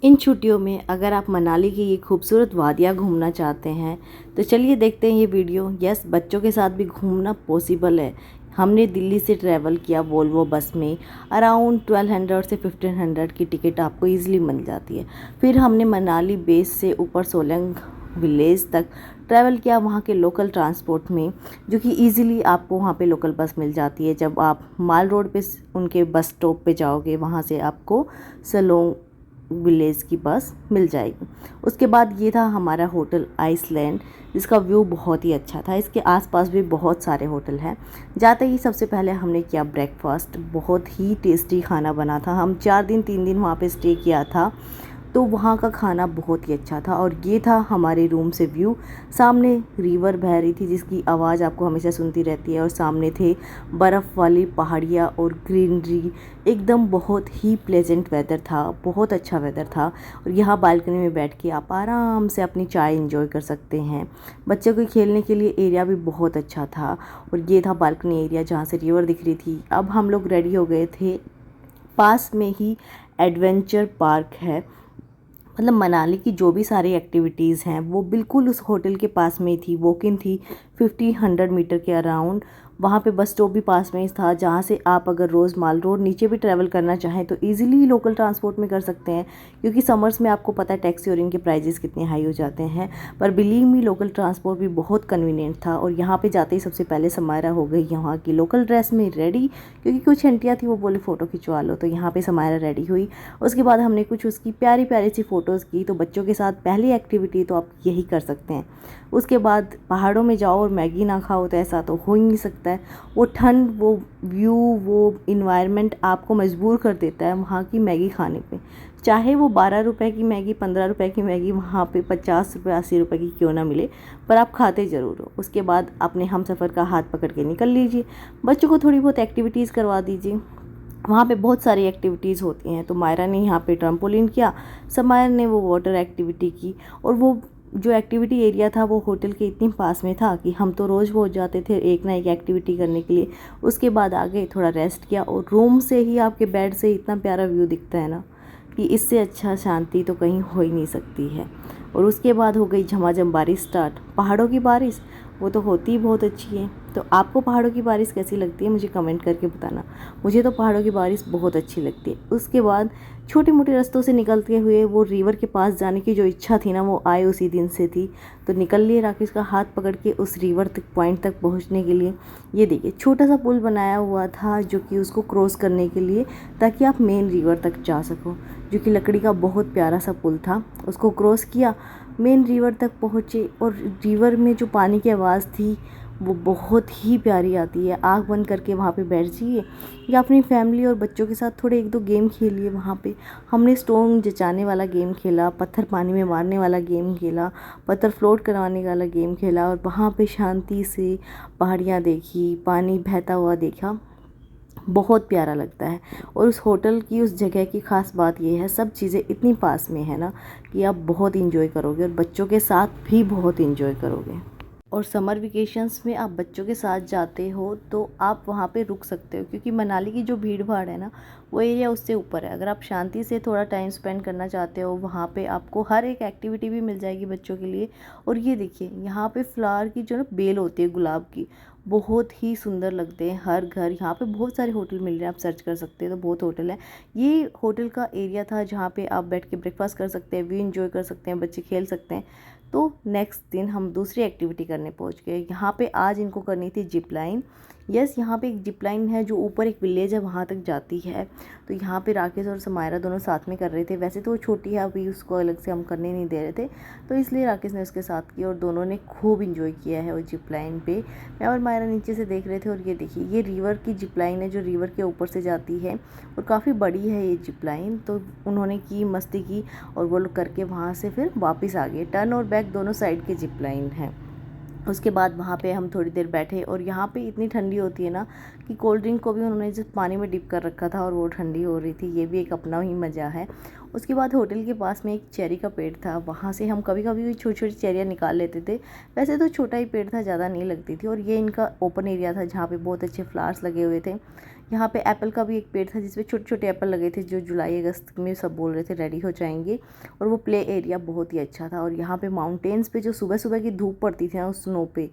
इन छुट्टियों में अगर आप मनाली की ये खूबसूरत वादियाँ घूमना चाहते हैं तो चलिए देखते हैं ये वीडियो। यस, बच्चों के साथ भी घूमना पॉसिबल है। हमने दिल्ली से ट्रैवल किया वोल्वो बस में। अराउंड 1200 से 1500 की टिकट आपको ईज़िली मिल जाती है। फिर हमने मनाली बेस से ऊपर सोलंग विलेज तक ट्रैवल किया वहाँ के लोकल ट्रांसपोर्ट में, जो कि ईज़िली आपको वहाँ पे लोकल बस मिल जाती है। जब आप माल रोड पे उनके बस स्टॉप पे जाओगे, वहाँ से आपको सलोंग विलेज की बस मिल जाएगी। उसके बाद ये था हमारा होटल आइसलैंड, जिसका व्यू बहुत ही अच्छा था। इसके आसपास भी बहुत सारे होटल हैं। जाते ही सबसे पहले हमने किया ब्रेकफास्ट। बहुत ही टेस्टी खाना बना था। हम 4 दिन 3 दिन वहाँ पे स्टे किया था, तो वहाँ का खाना बहुत ही अच्छा था। और ये था हमारे रूम से व्यू। सामने रिवर बह रही थी जिसकी आवाज़ आपको हमेशा सुनती रहती है, और सामने थे बर्फ़ वाली पहाड़ियाँ और ग्रीनरी। एकदम बहुत ही प्लेजेंट वेदर था, बहुत अच्छा वेदर था। और यहाँ बालकनी में बैठ के आप आराम से अपनी चाय एंजॉय कर सकते हैं। बच्चों के खेलने के लिए एरिया भी बहुत अच्छा था। और ये था बालकनी एरिया जहाँ से रिवर दिख रही थी। अब हम लोग रेडी हो गए थे। पास में ही एडवेंचर पार्क है। मतलब मनाली की जो भी सारी एक्टिविटीज़ हैं वो बिल्कुल उस होटल के पास में ही थी। वॉक इन थी 50-100 मीटर के अराउंड। वहाँ पे बस स्टॉप भी पास में ही था, जहाँ से आप अगर रोज़ माल रोड नीचे भी ट्रैवल करना चाहें तो इजीली लोकल ट्रांसपोर्ट में कर सकते हैं। क्योंकि समर्स में आपको पता है टैक्सी और इनके प्राइजेस कितने हाई हो जाते हैं। पर बिलीव मी, लोकल ट्रांसपोर्ट भी बहुत कन्वीनियंट था। और यहाँ पे जाते ही सबसे पहले समायरा हो गई यहाँ की लोकल ड्रेस में रेडी, क्योंकि कुछ आंटियाँ थी वो बोले फ़ोटो खिंचवा लो, तो यहाँ पे समायरा रेडी हुई। उसके बाद हमने कुछ उसकी प्यारी प्यारी सी फ़ोटोज़ की। तो बच्चों के साथ पहली एक्टिविटी तो आप यही कर सकते हैं। उसके बाद पहाड़ों में जाओ और मैगी ना खाओ तो ऐसा तो हो ही नहीं सकता है। वो ठंड, वो व्यू, वो इन्वायरमेंट आपको मजबूर कर देता है वहाँ की मैगी खाने पे। चाहे वो 12 रुपए की मैगी, 15 रुपए की मैगी वहाँ पे 50 रुपये 80 रुपये की क्यों ना मिले, पर आप खाते ज़रूर हो। उसके बाद अपने हम सफ़र का हाथ पकड़ के निकल लीजिए। बच्चों को थोड़ी बहुत एक्टिविटीज़ करवा दीजिए। वहाँ पे बहुत सारी एक्टिविटीज़ होती हैं। तो मायरा ने यहाँ पे ट्रम्पोलिन किया, समायर ने वो वाटर एक्टिविटी की। और वो जो एक्टिविटी एरिया था वो होटल के इतनी पास में था कि हम तो रोज़ पहुँच जाते थे एक ना एक एक्टिविटी करने के लिए। उसके बाद आगे थोड़ा रेस्ट किया, और रूम से ही आपके बेड से इतना प्यारा व्यू दिखता है ना कि इससे अच्छा शांति तो कहीं हो ही नहीं सकती है। और उसके बाद हो गई झमाझम बारिश स्टार्ट। पहाड़ों की बारिश वो तो होती ही बहुत अच्छी है। तो आपको पहाड़ों की बारिश कैसी लगती है मुझे कमेंट करके बताना। मुझे तो पहाड़ों की बारिश बहुत अच्छी लगती है। उसके बाद छोटे मोटे रास्तों से निकलते हुए वो रिवर के पास जाने की जो इच्छा थी ना, वो आए उसी दिन से थी। तो निकल लिए राकेश का हाथ पकड़ के उस रिवर तक पॉइंट तक पहुंचने के लिए। ये देखिए छोटा सा पुल बनाया हुआ था जो कि उसको क्रॉस करने के लिए, ताकि आप मेन रिवर तक जा सको, जो कि लकड़ी का बहुत प्यारा सा पुल था। उसको क्रॉस किया, मेन रिवर तक पहुँचे। और रिवर में जो पानी की आवाज़ थी वो बहुत ही प्यारी आती है। आँख बंद करके वहाँ पे बैठ जाइए या अपनी फैमिली और बच्चों के साथ थोड़े 1-2 गेम खेलिए। वहाँ पे हमने स्टोन जचाने वाला गेम खेला, पत्थर पानी में मारने वाला गेम खेला, पत्थर फ्लोट करवाने वाला गेम खेला। और वहाँ पे शांति से पहाड़ियाँ देखी, पानी बहता हुआ देखा। बहुत प्यारा लगता है। और उस होटल की, उस जगह की ख़ास बात ये है, सब चीज़ें इतनी पास में है ना कि आप बहुत इंजॉय करोगे, और बच्चों के साथ भी बहुत इंजॉय करोगे। और समर वेकेशंस में आप बच्चों के साथ जाते हो तो आप वहाँ पे रुक सकते हो, क्योंकि मनाली की जो भीड़ भाड़ है ना वो एरिया उससे ऊपर है। अगर आप शांति से थोड़ा टाइम स्पेंड करना चाहते हो, वहाँ पे आपको हर एक एक्टिविटी भी मिल जाएगी बच्चों के लिए। और ये देखिए यहाँ पे फ्लावर की जो ना बेल होती है गुलाब की, बहुत ही सुंदर लगते हैं हर घर। यहाँ पे बहुत सारे होटल मिल रहे हैं, आप सर्च कर सकते हैं तो बहुत होटल है। ये होटल का एरिया था जहाँ पे आप बैठ के ब्रेकफास्ट कर सकते हैं, व्यू इंजॉय कर सकते हैं, बच्चे खेल सकते हैं। तो नेक्स्ट दिन हम दूसरी एक्टिविटी करने पहुंच गए। यहाँ पे आज इनको करनी थी जिप लाइन। यस, यहाँ पे एक जिप लाइन है जो ऊपर एक विलेज है वहाँ तक जाती है। तो यहाँ पे राकेश और समायरा दोनों साथ में कर रहे थे। वैसे तो वो छोटी है, अभी उसको अलग से हम करने नहीं दे रहे थे, तो इसलिए राकेश ने उसके साथ की और दोनों ने खूब इंजॉय किया है वो जिप लाइन पे। मैं और मायरा नीचे से देख रहे थे। और ये देखिए ये रिवर की जिप लाइन है जो रिवर के ऊपर से जाती है, और काफ़ी बड़ी है ये जिप लाइन। तो उन्होंने की, मस्ती की, और वो लोग करके वहाँ से फिर वापस आ गए। टर्न और बैक दोनों साइड के जिप लाइन है। उसके बाद वहाँ पे हम थोड़ी देर बैठे। और यहाँ पे इतनी ठंडी होती है ना कि कोल्ड ड्रिंक को भी उन्होंने जो पानी में डिप कर रखा था और वो ठंडी हो रही थी। ये भी एक अपना ही मज़ा है। उसके बाद होटल के पास में एक चेरी का पेड़ था, वहाँ से हम कभी कभी भी छोटी छोटी चेरियाँ निकाल लेते थे। वैसे तो छोटा ही पेड़ था, ज़्यादा नहीं लगती थी। और ये इनका ओपन एरिया था जहाँ पे बहुत अच्छे फ्लावर्स लगे हुए थे। यहाँ पे एप्पल का भी एक पेड़ था जिसमें छोटे छोटे एप्पल लगे थे, जो जुलाई अगस्त में सब बोल रहे थे रेडी हो जाएंगे। और वो प्ले एरिया बहुत ही अच्छा था। और यहाँ पे माउंटेन्स पे जो सुबह सुबह की धूप पड़ती थी ना उस स्नो पे,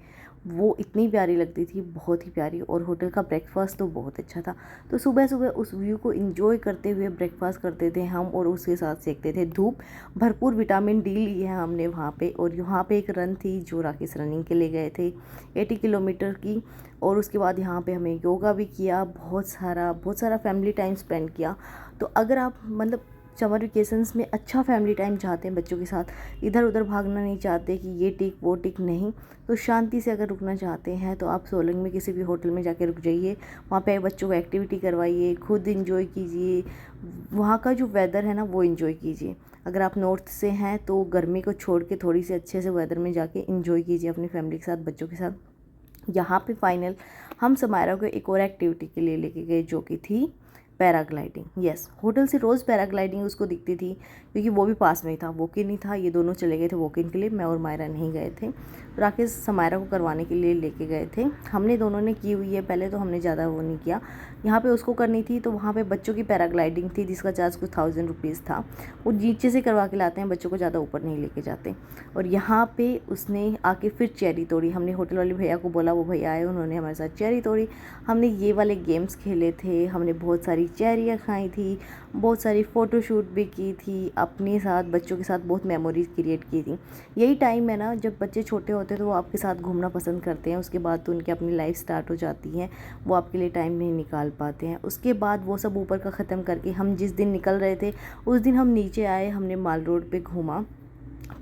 वो इतनी प्यारी लगती थी, बहुत ही प्यारी। और होटल का ब्रेकफास्ट तो बहुत अच्छा था। तो सुबह सुबह उस व्यू को एंजॉय करते हुए ब्रेकफास्ट करते थे हम, और उसके साथ सेकते थे धूप। भरपूर विटामिन डी ली है हमने वहाँ पे। और यहाँ पे एक रन थी जो राकेश रनिंग के लिए गए थे 80 किलोमीटर की। और उसके बाद यहाँ पे हमें योगा भी किया, बहुत सारा फैमिली टाइम स्पेंड किया। तो अगर आप मतलब समर वेकेशंस में अच्छा फैमिली टाइम चाहते हैं बच्चों के साथ, इधर उधर भागना नहीं चाहते कि ये टिक वो टिक नहीं, तो शांति से अगर रुकना चाहते हैं तो आप सोलंग में किसी भी होटल में जाके रुक जाइए। वहाँ पे बच्चों को एक्टिविटी करवाइए, खुद इंजॉय कीजिए, वहाँ का जो वेदर है ना वो इंजॉय कीजिए। अगर आप नॉर्थ से हैं तो गर्मी को छोड़ के थोड़ी सी अच्छे से वेदर में जाके इंजॉय कीजिए अपनी फैमिली के साथ, बच्चों के साथ। यहाँ पे फाइनल हम समायरा को एक और एक्टिविटी के लिए लेके गए जो कि थी पैराग्लाइडिंग। यस, होटल से रोज़ पैराग्लाइडिंग उसको दिखती थी क्योंकि वो भी पास में ही था, वॉक इन ही था। ये दोनों चले गए थे वॉक इन के लिए, मैं और मायरा नहीं गए थे। राकेश समायरा को करवाने के लिए लेके गए थे। हमने दोनों ने की हुई है पहले, तो हमने ज़्यादा वो नहीं किया। यहाँ पे उसको करनी थी तो वहाँ पे बच्चों की पैराग्लाइडिंग थी जिसका चार्ज कुछ 1000 रुपीज़ था। वो नीचे से करवा के लाते हैं, बच्चों को ज़्यादा ऊपर नहीं लेके जाते। और यहाँ पे उसने आके फिर चेरी तोड़ी। हमने होटल वाले भैया को बोला, वो भैया आए, उन्होंने हमारे साथ चेरी तोड़ी। हमने ये वाले गेम्स खेले थे, हमने बहुत सारी चेरियाँ खाई थी, बहुत सारी फ़ोटोशूट भी की थी अपने साथ, बच्चों के साथ बहुत मेमोरीज क्रिएट की थी। यही टाइम है ना जब बच्चे छोटे होते हैं तो वो आपके साथ घूमना पसंद करते हैं, उसके बाद तो उनकी अपनी लाइफ स्टार्ट हो जाती है, वो आपके लिए टाइम नहीं निकाल पाते हैं। उसके बाद वो सब ऊपर का ख़त्म करके हम जिस दिन निकल रहे थे उस दिन हम नीचे आए, हमने माल रोड पे घूमा,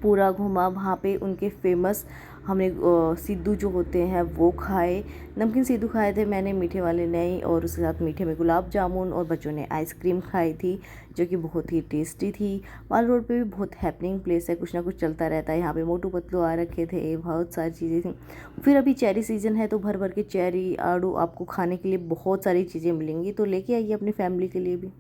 पूरा घूमा। वहाँ पे उनके फेमस हमने सिद्धू जो होते हैं वो खाए, नमकीन सिद्धू खाए थे मैंने, मीठे वाले नहीं। और उसके साथ मीठे में गुलाब जामुन, और बच्चों ने आइसक्रीम खाई थी जो कि बहुत ही टेस्टी थी। माल रोड पे भी बहुत हैपनिंग प्लेस है, कुछ ना कुछ चलता रहता है। यहाँ पे मोटू पतलू आ रखे थे, बहुत सारी चीज़ें थी। फिर अभी चेरी सीज़न है तो भर भर के चेरी आड़ू आपको खाने के लिए बहुत सारी चीज़ें मिलेंगी, तो लेके आइए अपनी फैमिली के लिए भी।